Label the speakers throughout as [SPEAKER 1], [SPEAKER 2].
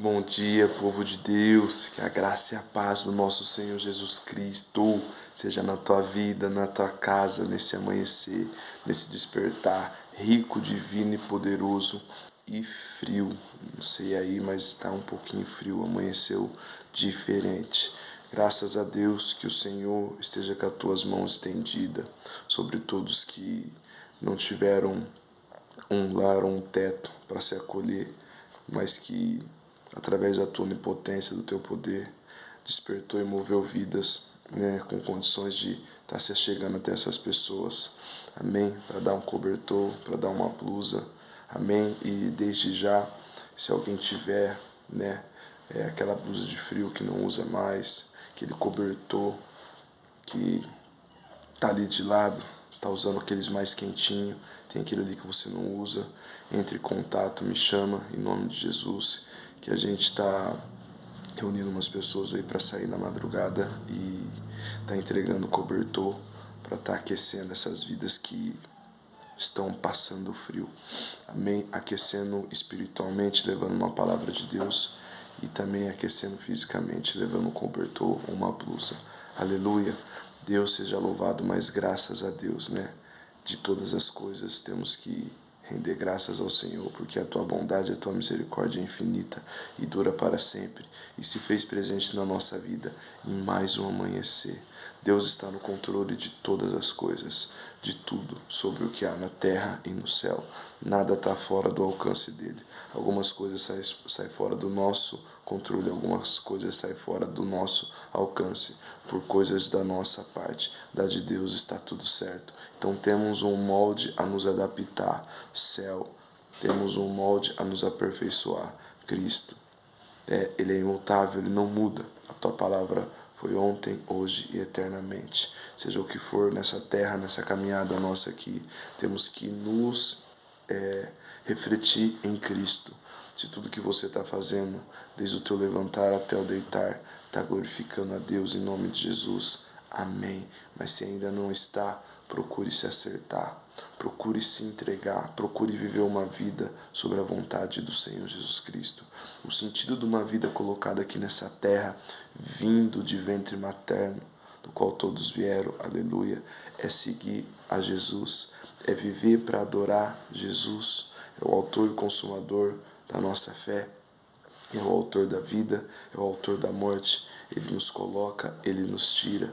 [SPEAKER 1] Bom dia, povo de Deus, que a graça e a paz do nosso Senhor Jesus Cristo seja na tua vida, na tua casa, nesse amanhecer, nesse despertar rico, divino e poderoso e frio. Não sei aí, mas está um pouquinho frio, amanheceu diferente. Graças a Deus que o Senhor esteja com as tuas mãos estendidas sobre todos que não tiveram um lar ou um teto para se acolher, mas que através da tua onipotência, do teu poder, despertou e moveu vidas, com condições de estar se chegando até essas pessoas. Amém? Para dar um cobertor, para dar uma blusa. Amém? E desde já, se alguém tiver, aquela blusa de frio que não usa mais, aquele cobertor que está ali de lado, está usando aqueles mais quentinhos, tem aquele ali que você não usa, entre em contato, me chama, em nome de Jesus, que a gente está reunindo umas pessoas aí para sair na madrugada e tá entregando cobertor para estar aquecendo essas vidas que estão passando frio. Amém? Aquecendo espiritualmente, levando uma palavra de Deus, e também aquecendo fisicamente, levando um cobertor ou uma blusa. Aleluia. Deus seja louvado, mas graças a Deus, De todas as coisas temos que render graças ao Senhor, porque a tua bondade, a tua misericórdia é infinita e dura para sempre, e se fez presente na nossa vida em mais um amanhecer. Deus está no controle de todas as coisas, de tudo, sobre o que há na terra e no céu. Nada está fora do alcance dele. Algumas coisas saem fora do nosso controle, algumas coisas saem fora do nosso alcance, por coisas da nossa parte. Da de Deus está tudo certo. Então temos um molde a nos adaptar, céu. Temos um molde a nos aperfeiçoar, Cristo. Ele é imutável, ele não muda. A tua palavra foi ontem, hoje e eternamente. Seja o que for nessa terra, nessa caminhada nossa aqui, temos que nos refletir em Cristo. Se tudo que você está fazendo, desde o teu levantar até o deitar, está glorificando a Deus em nome de Jesus, amém. Mas se ainda não está, procure se acertar, procure se entregar, procure viver uma vida sobre a vontade do Senhor Jesus Cristo. O sentido de uma vida colocada aqui nessa terra, vindo de ventre materno, do qual todos vieram, aleluia, é seguir a Jesus, é viver para adorar Jesus, é o autor e consumador da nossa fé, é o autor da vida, é o autor da morte. Ele nos coloca, ele nos tira,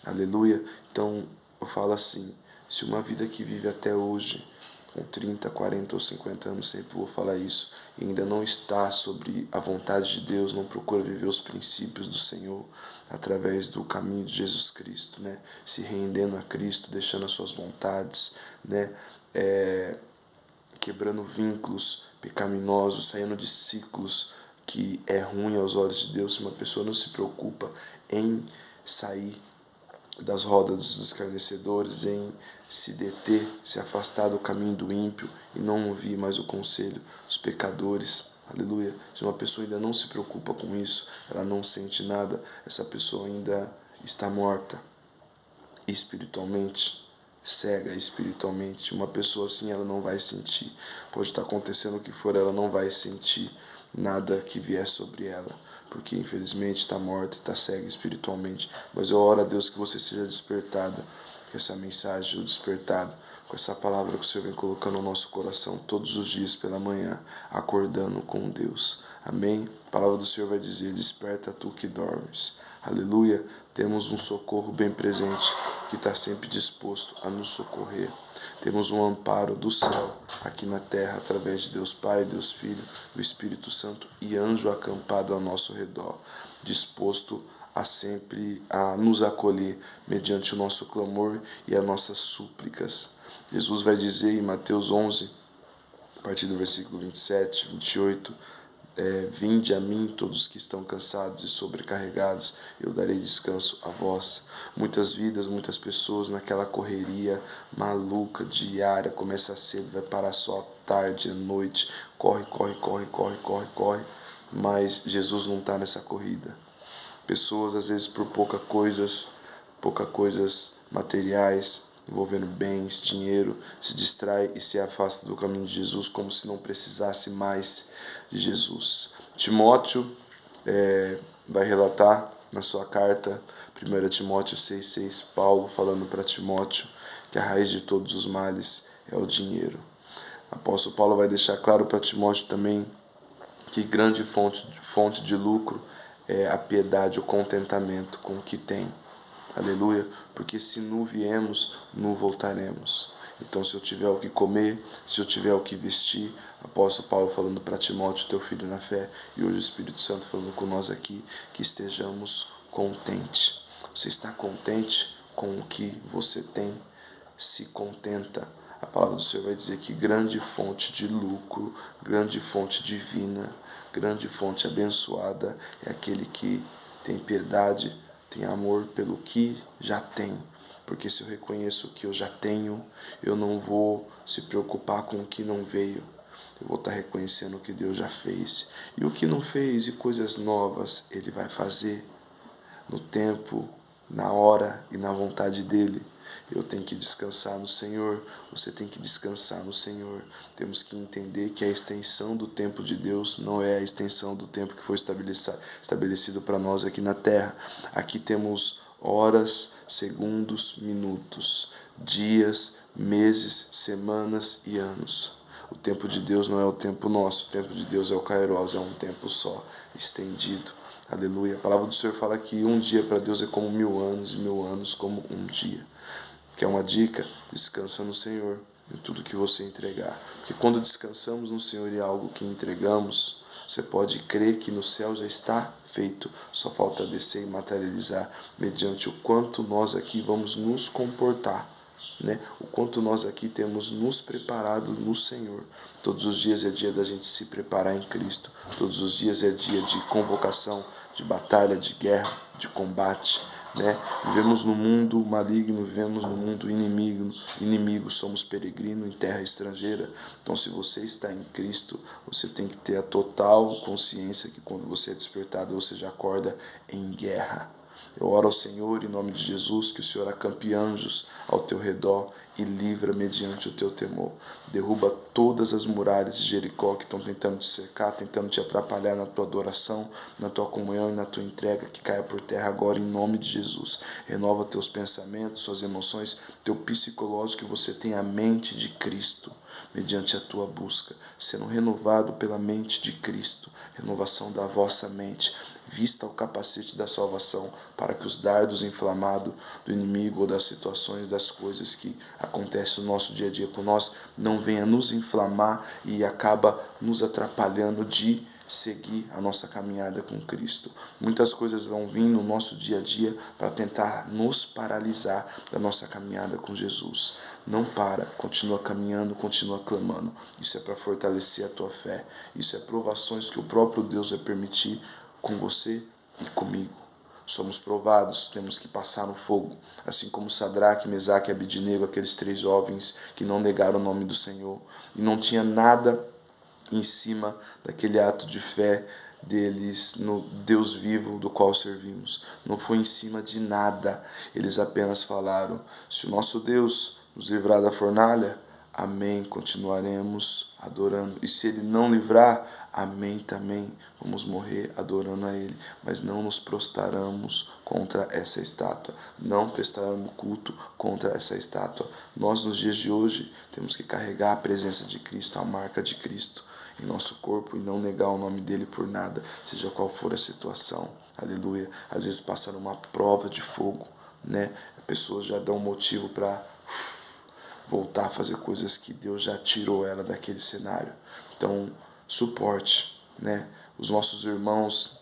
[SPEAKER 1] aleluia. Então eu falo assim, se uma vida que vive até hoje, com 30, 40 ou 50 anos, sempre vou falar isso, e ainda não está sobre a vontade de Deus, não procura viver os princípios do Senhor através do caminho de Jesus Cristo, se rendendo a Cristo, deixando as suas vontades, quebrando vínculos pecaminosos, saindo de ciclos que é ruim aos olhos de Deus. Se uma pessoa não se preocupa em sair das rodas dos escarnecedores, em se deter, se afastar do caminho do ímpio e não ouvir mais o conselho dos pecadores, aleluia. Se uma pessoa ainda não se preocupa com isso, ela não sente nada, essa pessoa ainda está morta espiritualmente, cega espiritualmente. Uma pessoa assim, ela não vai sentir, pode estar acontecendo o que for, ela não vai sentir nada que vier sobre ela, porque infelizmente está morta e está cega espiritualmente. Mas eu oro a Deus que você seja despertada com essa mensagem, ou despertado com essa palavra que o Senhor vem colocando no nosso coração todos os dias pela manhã, acordando com Deus. Amém? A palavra do Senhor vai dizer: desperta tu que dormes. Aleluia. Temos um socorro bem presente que está sempre disposto a nos socorrer. Temos um amparo do céu aqui na terra através de Deus Pai, Deus Filho, do Espírito Santo e anjo acampado ao nosso redor, disposto a sempre a nos acolher mediante o nosso clamor e as nossas súplicas. Jesus vai dizer em Mateus 11, a partir do versículo 27, 28, vinde a mim todos que estão cansados e sobrecarregados, eu darei descanso a vós. Muitas vidas, muitas pessoas naquela correria maluca, diária, começa cedo, vai parar só à tarde, à noite, corre, mas Jesus não está nessa corrida. Pessoas às vezes por poucas coisas materiais, envolvendo bens, dinheiro, se distrai e se afasta do caminho de Jesus como se não precisasse mais de Jesus. Timóteo vai relatar na sua carta, 1 Timóteo 6,6, Paulo falando para Timóteo que a raiz de todos os males é o dinheiro. O apóstolo Paulo vai deixar claro para Timóteo também que grande fonte de lucro é a piedade, o contentamento com o que tem. Aleluia, porque se nu viemos, nu voltaremos. Então, se eu tiver o que comer, se eu tiver o que vestir, apóstolo Paulo falando para Timóteo, teu filho na fé, e hoje o Espírito Santo falando com nós aqui, que estejamos contentes. Você está contente com o que você tem? Se contenta. A palavra do Senhor vai dizer que grande fonte de lucro, grande fonte divina, grande fonte abençoada é aquele que tem piedade, tem amor pelo que já tem. Porque se eu reconheço o que eu já tenho, eu não vou se preocupar com o que não veio. Eu vou estar reconhecendo o que Deus já fez. E o que não fez e coisas novas Ele vai fazer no tempo, na hora e na vontade dEle. Eu tenho que descansar no Senhor, você tem que descansar no Senhor. Temos que entender que a extensão do tempo de Deus não é a extensão do tempo que foi estabelecido para nós aqui na terra. Aqui temos horas, segundos, minutos, dias, meses, semanas e anos. O tempo de Deus não é o tempo nosso, o tempo de Deus é o Kairos, é um tempo só, estendido. Aleluia. A palavra do Senhor fala que um dia para Deus é como 1000 anos e 1000 anos como um dia. Que é uma dica, descansa no Senhor em tudo que você entregar. Porque quando descansamos no Senhor em algo que entregamos, você pode crer que no céu já está feito. Só falta descer e materializar mediante o quanto nós aqui vamos nos comportar. O quanto nós aqui temos nos preparado no Senhor. Todos os dias é dia da gente se preparar em Cristo. Todos os dias é dia de convocação, de batalha, de guerra, de combate. Vivemos no mundo maligno, vivemos no mundo inimigo, somos peregrinos em terra estrangeira. Então, se você está em Cristo, você tem que ter a total consciência que quando você é despertado, você já acorda em guerra. Eu oro ao Senhor em nome de Jesus, que o Senhor acampe anjos ao teu redor e livra mediante o teu temor. Derruba todas as muralhas de Jericó que estão tentando te cercar, tentando te atrapalhar na tua adoração, na tua comunhão e na tua entrega, que caia por terra agora em nome de Jesus. Renova teus pensamentos, suas emoções, teu psicológico, que você tenha a mente de Cristo, mediante a tua busca, sendo renovado pela mente de Cristo, renovação da vossa mente. Vista o capacete da salvação, para que os dardos inflamados do inimigo ou das situações, das coisas que acontecem no nosso dia a dia com nós, não venha nos inflamar e acaba nos atrapalhando de seguir a nossa caminhada com Cristo. Muitas coisas vão vir no nosso dia a dia para tentar nos paralisar da nossa caminhada com Jesus. Não para, continua caminhando, continua clamando. Isso é para fortalecer a tua fé. Isso é provações que o próprio Deus vai permitir com você e comigo. Somos provados, temos que passar no fogo, assim como Sadraque, Mesaque e Abidnego, aqueles 3 jovens que não negaram o nome do Senhor, e não tinha nada em cima daquele ato de fé deles no Deus vivo do qual servimos. Não foi em cima de nada, eles apenas falaram: se o nosso Deus nos livrar da fornalha, amém, continuaremos adorando. E se Ele não livrar, amém também, vamos morrer adorando a Ele. Mas não nos prostraremos contra essa estátua, não prestaremos culto contra essa estátua. Nós, nos dias de hoje, temos que carregar a presença de Cristo, a marca de Cristo em nosso corpo e não negar o nome dEle por nada, seja qual for a situação. Aleluia. Às vezes passa numa prova de fogo, As pessoas já dão motivo para voltar a fazer coisas que Deus já tirou ela daquele cenário. Então, suporte, Os nossos irmãos,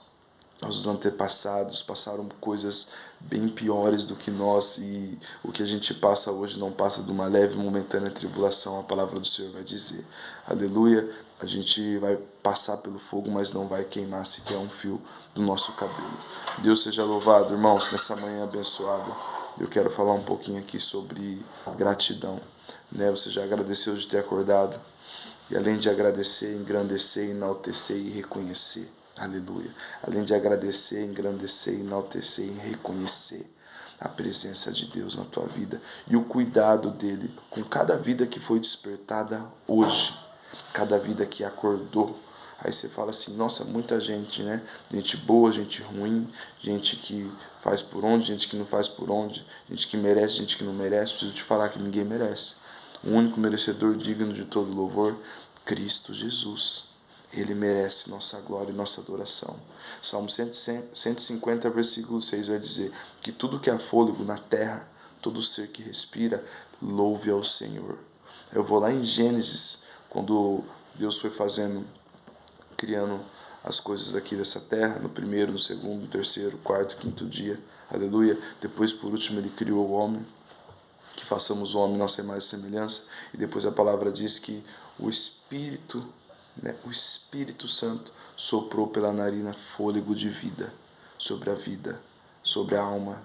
[SPEAKER 1] nossos antepassados passaram coisas bem piores do que nós, e o que a gente passa hoje não passa de uma leve momentânea tribulação, a palavra do Senhor vai dizer. Aleluia. A gente vai passar pelo fogo, mas não vai queimar sequer um fio do nosso cabelo. Deus seja louvado, irmãos, nessa manhã abençoada. Eu quero falar um pouquinho aqui sobre gratidão. Você já agradeceu de ter acordado? E além de agradecer, engrandecer, enaltecer e reconhecer. Aleluia. Além de agradecer, engrandecer, enaltecer e reconhecer a presença de Deus na tua vida e o cuidado dele com cada vida que foi despertada hoje, cada vida que acordou Aí você fala assim, nossa, muita gente, né? Gente boa, gente ruim, gente que faz por onde, gente que não faz por onde, gente que merece, gente que não merece. Preciso te falar que ninguém merece. O único merecedor digno de todo louvor, Cristo Jesus. Ele merece nossa glória e nossa adoração. Salmo 150, versículo 6 vai dizer que tudo que há fôlego na terra, todo ser que respira, louve ao Senhor. Eu vou lá em Gênesis, quando Deus foi criando as coisas aqui dessa terra, no primeiro, no segundo, no terceiro, quarto, quinto dia, aleluia. Depois, por último, ele criou o homem, que façamos o homem nossa imagem e semelhança. E depois a palavra diz que o Espírito, né, o Espírito Santo soprou pela narina fôlego de vida, sobre a alma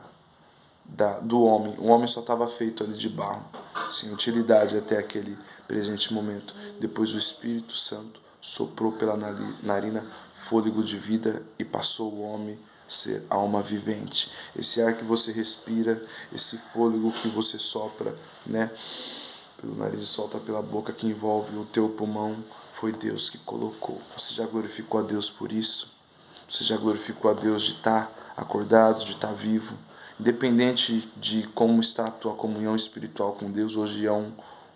[SPEAKER 1] do homem. O homem só estava feito ali de barro, sem utilidade até aquele presente momento. Depois o Espírito Santo soprou pela narina fôlego de vida e passou o homem a ser alma vivente. Esse ar que você respira, esse fôlego que você sopra, né, pelo nariz e solta pela boca, que envolve o teu pulmão, foi Deus que colocou. Você já glorificou a Deus por isso? Você já glorificou a Deus de estar acordado, de estar vivo? Independente de como está a tua comunhão espiritual com Deus, hoje é um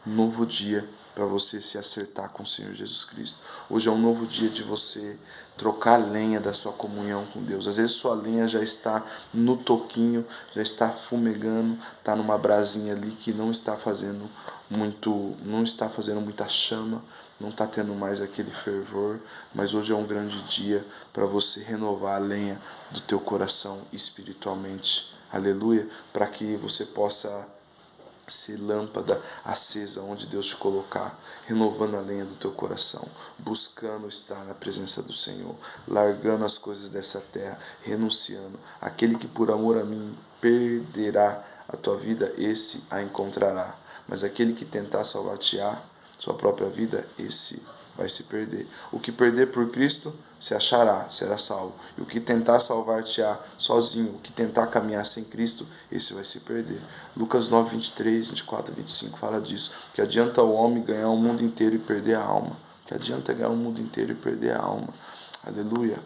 [SPEAKER 1] novo dia para você se acertar com o Senhor Jesus Cristo. Hoje é um novo dia de você trocar a lenha da sua comunhão com Deus. Às vezes sua lenha já está no toquinho, já está fumegando, está numa brasinha ali que não está fazendo muita chama, não está tendo mais aquele fervor, mas hoje é um grande dia para você renovar a lenha do teu coração espiritualmente. Aleluia, para que você possa ser lâmpada acesa onde Deus te colocar, renovando a lenha do teu coração, buscando estar na presença do Senhor, largando as coisas dessa terra, renunciando. Aquele que por amor a mim perderá a tua vida, esse a encontrará. Mas aquele que tentar salvar-te-á sua própria vida, esse vai se perder. O que perder por Cristo se achará, será salvo. E o que tentar salvar-te-á sozinho, o que tentar caminhar sem Cristo, esse vai se perder. Lucas 9, 23, 24, 25 fala disso. Que adianta o homem ganhar o mundo inteiro e perder a alma. Que adianta ganhar o mundo inteiro e perder a alma. Aleluia.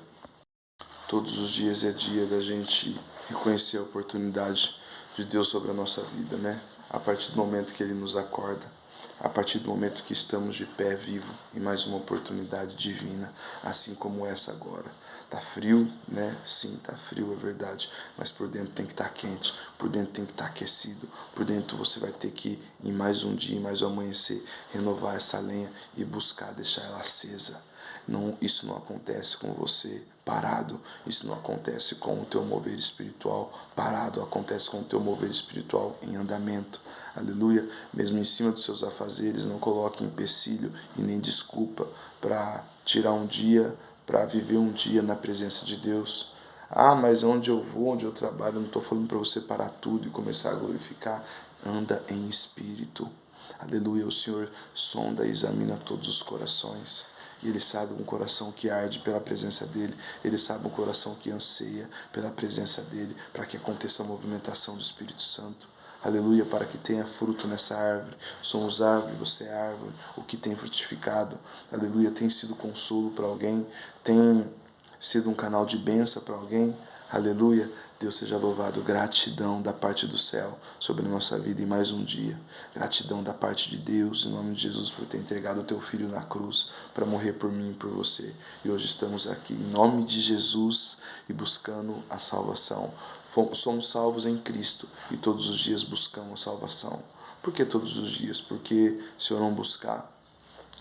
[SPEAKER 1] Todos os dias é dia da gente reconhecer a oportunidade de Deus sobre a nossa vida, né? A partir do momento que Ele nos acorda, a partir do momento que estamos de pé vivo em mais uma oportunidade divina, assim como essa agora. Tá frio, né? Sim, tá frio, é verdade, mas por dentro tem que estar quente, por dentro tem que estar aquecido, por dentro você vai ter que, em mais um dia, em mais um amanhecer, renovar essa lenha e buscar deixar ela acesa. Não, isso não acontece com você parado, isso não acontece com o teu mover espiritual parado, acontece com o teu mover espiritual em andamento. Aleluia. Mesmo em cima dos seus afazeres, não coloque empecilho e nem desculpa para tirar um dia, para viver um dia na presença de Deus. Ah, mas onde eu vou, onde eu trabalho, eu não estou falando para você parar tudo e começar a glorificar. Anda em espírito. Aleluia. O Senhor sonda e examina todos os corações. E Ele sabe um coração que arde pela presença dEle. Ele sabe um coração que anseia pela presença dEle, para que aconteça a movimentação do Espírito Santo. Aleluia, para que tenha fruto nessa árvore. Somos árvore, você é árvore. O que tem frutificado, aleluia, tem sido consolo para alguém, tem sido um canal de bênção para alguém. Aleluia, Deus seja louvado. Gratidão da parte do céu sobre a nossa vida em mais um dia. Gratidão da parte de Deus, em nome de Jesus, por ter entregado o teu Filho na cruz para morrer por mim e por você. E hoje estamos aqui em nome de Jesus e buscando a salvação. Somos salvos em Cristo e todos os dias buscamos salvação. Por que todos os dias? Porque se eu não buscar,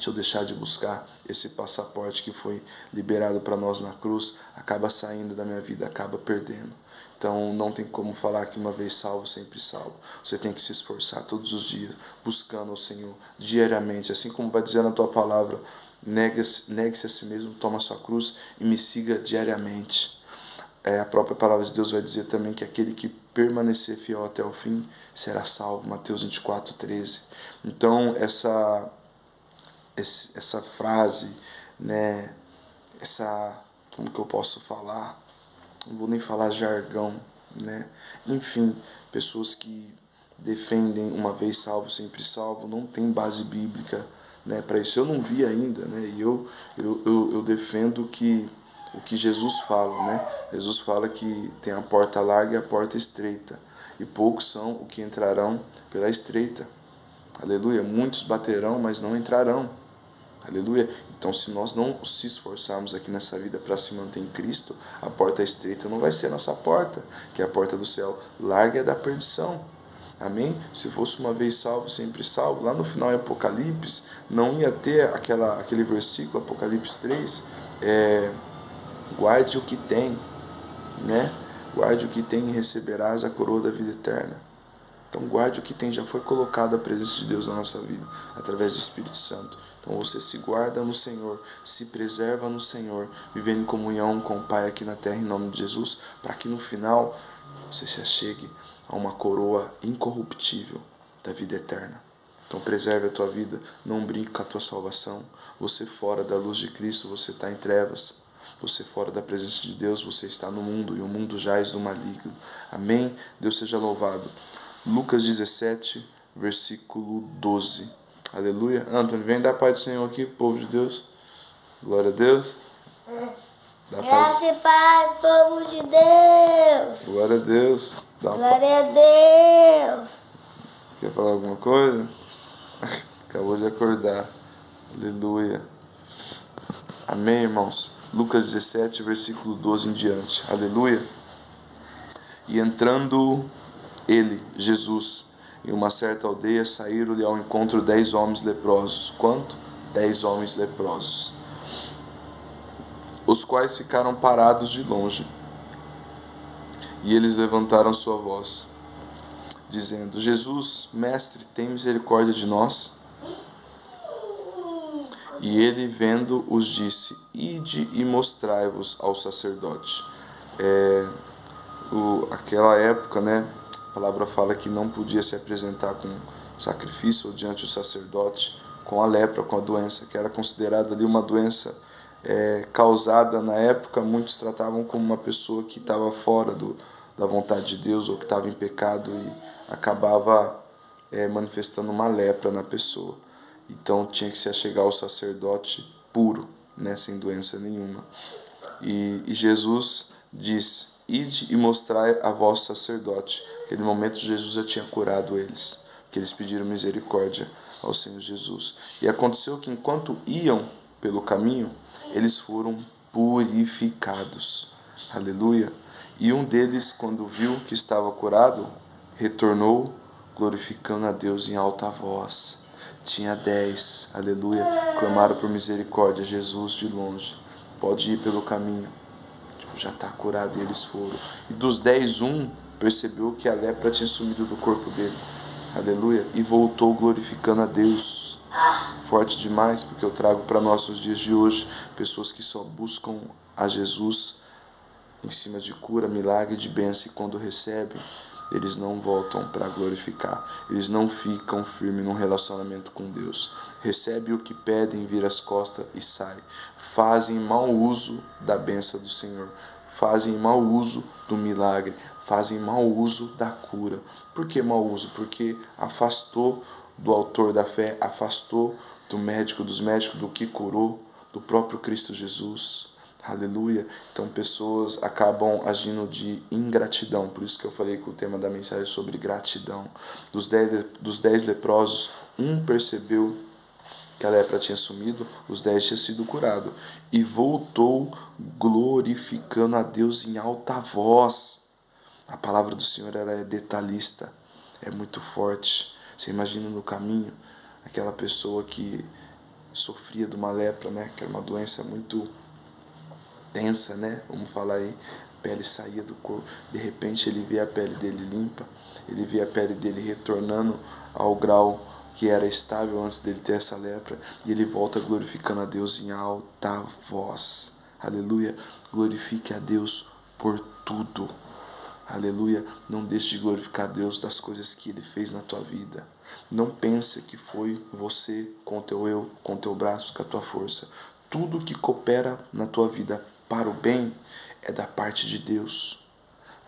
[SPEAKER 1] se eu deixar de buscar, esse passaporte que foi liberado para nós na cruz acaba saindo da minha vida, acaba perdendo. Então não tem como falar que uma vez salvo, sempre salvo. Você tem que se esforçar todos os dias, buscando o Senhor diariamente, assim como vai dizer na tua palavra, negue-se a si mesmo, toma a sua cruz e me siga diariamente. A própria palavra de Deus vai dizer também que aquele que permanecer fiel até o fim será salvo. Mateus 24, 13. Então, essa frase, né? Como que eu posso falar? Não vou nem falar jargão, né? Enfim, pessoas que defendem uma vez salvo, sempre salvo, não tem base bíblica, né? Para isso eu não vi ainda, né? E eu defendo que o que Jesus fala, né? Jesus fala que tem a porta larga e a porta estreita, e poucos são os que entrarão pela estreita. Aleluia. Muitos baterão, mas não entrarão. Aleluia. Então, se nós não se esforçarmos aqui nessa vida para se manter em Cristo, a porta estreita não vai ser a nossa porta, que é a porta do céu. Larga é da perdição. Amém? Se fosse uma vez salvo, sempre salvo, lá no final em Apocalipse, não ia ter aquele versículo, Apocalipse 3, guarde o que tem, né? Guarde o que tem e receberás a coroa da vida eterna. Então guarde o que tem, já foi colocado a presença de Deus na nossa vida, através do Espírito Santo. Então você se guarda no Senhor, se preserva no Senhor, vivendo em comunhão com o Pai aqui na terra, em nome de Jesus, para que no final você se achegue a uma coroa incorruptível da vida eterna. Então preserve a tua vida, não brinque com a tua salvação. Você fora da luz de Cristo, você está em trevas. Você fora da presença de Deus, você está no mundo, e o mundo jaz do maligno. Amém? Deus seja louvado. Lucas 17, versículo 12. Aleluia. Antônio, vem dar paz do Senhor aqui, povo de Deus. Glória a Deus.
[SPEAKER 2] Graça e paz, povo de Deus.
[SPEAKER 1] Glória a Deus.
[SPEAKER 2] Glória a Deus.
[SPEAKER 1] Quer falar alguma coisa? Acabou de acordar. Aleluia. Amém, irmãos. Lucas 17, versículo 12 em diante. Aleluia. E entrando ele, Jesus, em uma certa aldeia, saíram-lhe ao encontro 10 homens leprosos. Quanto? 10 homens leprosos, os quais ficaram parados de longe. E eles levantaram sua voz, dizendo: Jesus, mestre, tem misericórdia de nós. E ele, vendo-os, disse: Ide e mostrai-vos ao sacerdote. Aquela época, né, a palavra fala que não podia se apresentar com sacrifício diante do sacerdote com a lepra, com a doença, que era considerada ali uma doença causada na época. Muitos tratavam como uma pessoa que estava fora da vontade de Deus, ou que estava em pecado, e acabava manifestando uma lepra na pessoa. Então tinha que se achegar ao sacerdote puro, né, sem doença nenhuma. E Jesus diz: Ide e mostrai a vosso sacerdote. Naquele momento Jesus já tinha curado eles, porque eles pediram misericórdia ao Senhor Jesus. E aconteceu que enquanto iam pelo caminho, eles foram purificados. Aleluia. E um deles, quando viu que estava curado, retornou glorificando a Deus em alta voz. Tinha 10, aleluia, clamaram por misericórdia. Jesus de longe: pode ir pelo caminho, já está curado. E eles foram. E dos 10, um percebeu que a lepra tinha sumido do corpo dele, aleluia, e voltou glorificando a Deus. Forte demais, porque eu trago para nós nos dias de hoje pessoas que só buscam a Jesus em cima de cura, milagre, de bênção, e quando recebem, eles não voltam para glorificar, eles não ficam firmes num relacionamento com Deus. Recebem o que pedem, vira as costas e sai. Fazem mau uso da bênção do Senhor, fazem mau uso do milagre, fazem mau uso da cura. Por que mau uso? Porque afastou do autor da fé, afastou do médico dos médicos, do que curou, do próprio Cristo Jesus. Aleluia. Então pessoas acabam agindo de ingratidão. Por isso que eu falei que o tema da mensagem é sobre gratidão. Dos 10 leprosos, um percebeu que a lepra tinha sumido, os 10 tinham sido curados, e voltou glorificando a Deus em alta voz. A palavra do Senhor, ela é detalhista, é muito forte. Você imagina no caminho aquela pessoa que sofria de uma lepra, né, que era uma doença muito tensa, né? Vamos falar aí, a pele saía do corpo, de repente ele vê a pele dele limpa, ele vê a pele dele retornando ao grau que era estável antes dele ter essa lepra, e ele volta glorificando a Deus em alta voz. Aleluia. Glorifique a Deus por tudo. Aleluia. Não deixe de glorificar a Deus das coisas que Ele fez na tua vida. Não pense que foi você com o teu eu, com o teu braço, com a tua força. Tudo que coopera na tua vida para o bem é da parte de Deus.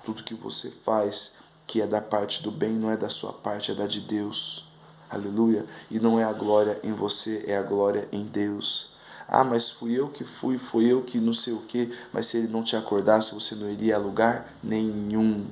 [SPEAKER 1] Tudo que você faz que é da parte do bem não é da sua parte, é da de Deus. Aleluia. E não é a glória em você, é a glória em Deus. Ah, mas fui eu que foi eu que não sei o quê. Mas se ele não te acordasse, você não iria a lugar nenhum.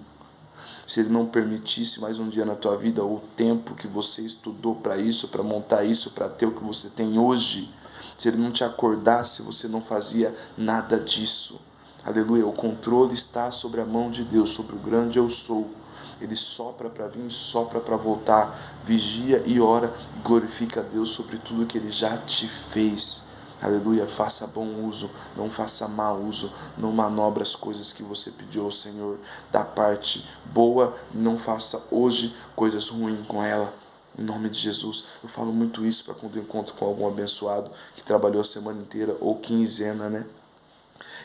[SPEAKER 1] Se ele não permitisse mais um dia na tua vida o tempo que você estudou para isso, para montar isso, para ter o que você tem hoje, se ele não te acordasse, você não fazia nada disso. Aleluia, o controle está sobre a mão de Deus, sobre o grande eu sou. Ele sopra para vir, sopra para voltar. Vigia e ora, glorifica a Deus sobre tudo que ele já te fez. Aleluia, faça bom uso, não faça mau uso, não manobre as coisas que você pediu ao Senhor. Da parte boa, não faça hoje coisas ruins com ela. Em nome de Jesus, eu falo muito isso para quando eu encontro com algum abençoado que trabalhou a semana inteira ou quinzena, né?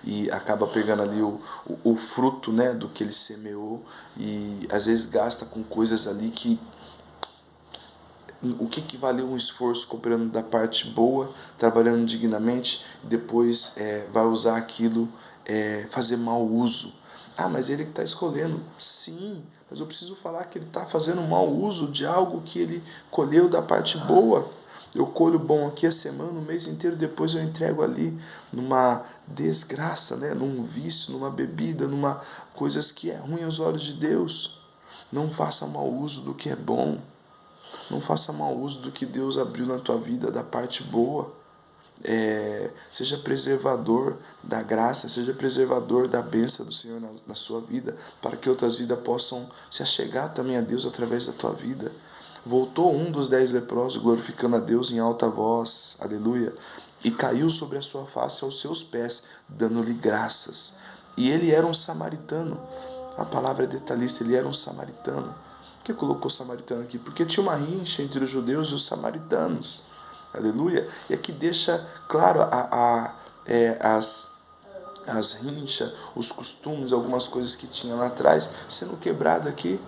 [SPEAKER 1] E acaba pegando ali o fruto, né, do que ele semeou, e às vezes gasta com coisas ali que o que valeu um esforço cooperando da parte boa, trabalhando dignamente, e depois vai usar aquilo, fazer mau uso. Ah, mas ele que está escolhendo. Sim, mas eu preciso falar que ele está fazendo mau uso de algo que ele colheu da parte boa. Eu colho bom aqui a semana, o mês inteiro, depois eu entrego ali numa desgraça, né? Num vício, numa bebida, numa coisas que é ruim aos olhos de Deus. Não faça mau uso do que é bom. Não faça mau uso do que Deus abriu na tua vida, da parte boa. Seja preservador da graça, seja preservador da bênção do Senhor na sua vida, para que outras vidas possam se achegar também a Deus através da tua vida. Voltou um dos 10 leprosos, glorificando a Deus em alta voz, aleluia, e caiu sobre a sua face aos seus pés, dando-lhe graças. E ele era um samaritano. A palavra é detalhista, ele era um samaritano. Por que colocou samaritano aqui? Porque tinha uma rincha entre os judeus e os samaritanos. Aleluia. E aqui deixa claro as rinchas, os costumes, algumas coisas que tinha lá atrás, sendo quebrado aqui.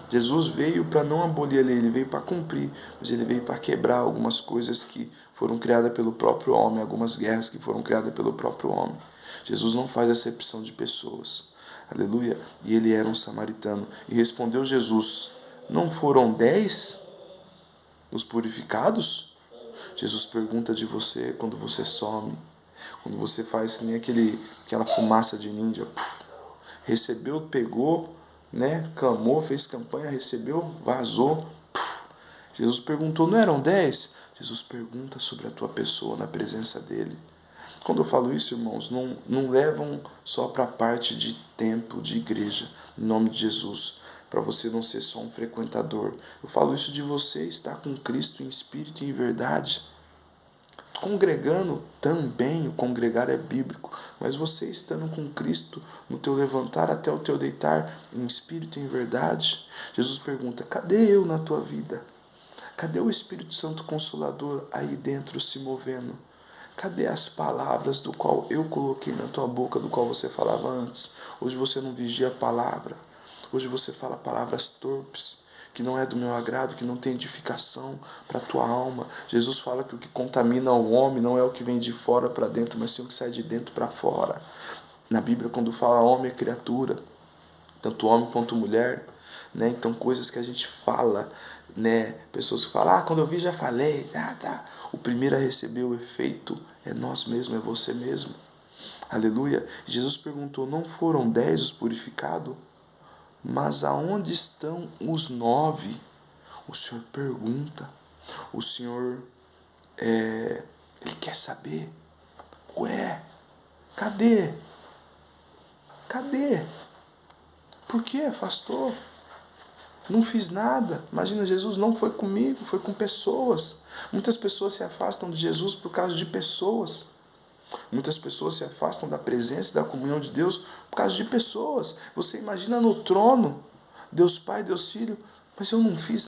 [SPEAKER 1] Jesus veio para não abolir a lei, ele veio para cumprir, mas ele veio para quebrar algumas coisas que foram criadas pelo próprio homem, algumas guerras que foram criadas pelo próprio homem. Jesus não faz acepção de pessoas. Aleluia. E ele era um samaritano. E respondeu Jesus: não foram 10 os purificados? Jesus pergunta de você quando você some, quando você faz que nem aquela fumaça de ninja. Recebeu, pegou, né? Clamou, fez campanha, recebeu, vazou. Jesus perguntou, não eram 10? Jesus pergunta sobre a tua pessoa na presença dele. Quando eu falo isso, irmãos, não levam só para a parte de tempo, de igreja, em nome de Jesus, para você não ser só um frequentador. Eu falo isso de você estar com Cristo em espírito e em verdade. Congregando também, o congregar é bíblico, mas você estando com Cristo no teu levantar até o teu deitar, em espírito e em verdade. Jesus pergunta, cadê eu na tua vida? Cadê o Espírito Santo Consolador aí dentro se movendo? Cadê as palavras do qual eu coloquei na tua boca, do qual você falava antes? Hoje você não vigia a palavra. Hoje você fala palavras torpes, que não é do meu agrado, que não tem edificação para a tua alma. Jesus fala que o que contamina o homem não é o que vem de fora para dentro, mas sim o que sai de dentro para fora. Na Bíblia, quando fala homem é criatura, tanto homem quanto mulher, né? Então coisas que a gente fala, né? Pessoas que falam, quando eu vi já falei, tá. O primeiro a receber o efeito é nós mesmos, é você mesmo. Aleluia. Jesus perguntou, não foram 10 os purificados? Mas aonde estão os 9? O Senhor pergunta. O Senhor, Ele quer saber. Ué, cadê? Cadê? Por que afastou? Não fiz nada. Imagina, Jesus não foi comigo, foi com pessoas. Muitas pessoas se afastam de Jesus por causa de pessoas. Muitas pessoas se afastam da presença e da comunhão de Deus por causa de pessoas. Você imagina no trono, Deus Pai, Deus Filho, mas eu não fiz